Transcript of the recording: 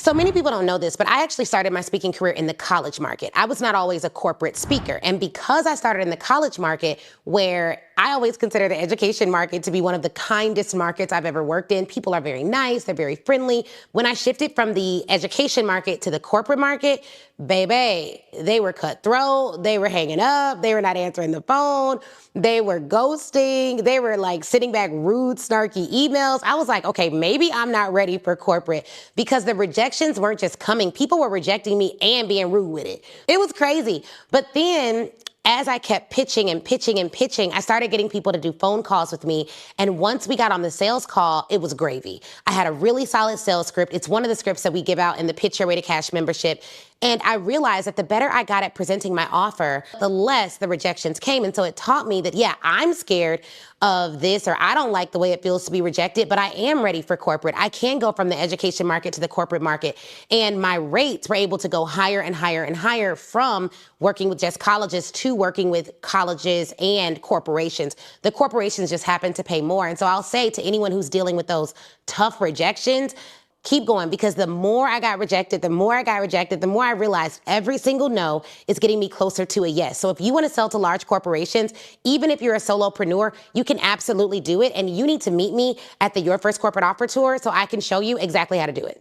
So many people don't know this, but I actually started my speaking career in the college market. I was not always a corporate speaker. And because I started in the college market, where I always consider the education market to be one of the kindest markets I've ever worked in. People are very nice, they're very friendly. When I shifted from the education market to the corporate market, baby, they were cutthroat, they were hanging up, they were not answering the phone, they were ghosting, they were like sitting back rude, snarky emails. I was like, okay, maybe I'm not ready for corporate, because the rejections weren't just coming. People were rejecting me and being rude with it. It was crazy. But then as I kept pitching and pitching and pitching, I started getting people to do phone calls with me. And once we got on the sales call, it was gravy. I had a really solid sales script. It's one of the scripts that we give out in the Pitch Your Way to Cash membership. And I realized that the better I got at presenting my offer, the less the rejections came. And so it taught me that, yeah, I'm scared of this, or I don't like the way it feels to be rejected, but I am ready for corporate. I can go from the education market to the corporate market. And my rates were able to go higher and higher and higher from working with just colleges to working with colleges and corporations. The corporations just happen to pay more. And so I'll say to anyone who's dealing with those tough rejections, keep going, because the more I got rejected, the more I realized every single no is getting me closer to a yes. So if you want to sell to large corporations, even if you're a solopreneur, you can absolutely do it. And you need to meet me at the Your First Corporate Offer Tour so I can show you exactly how to do it.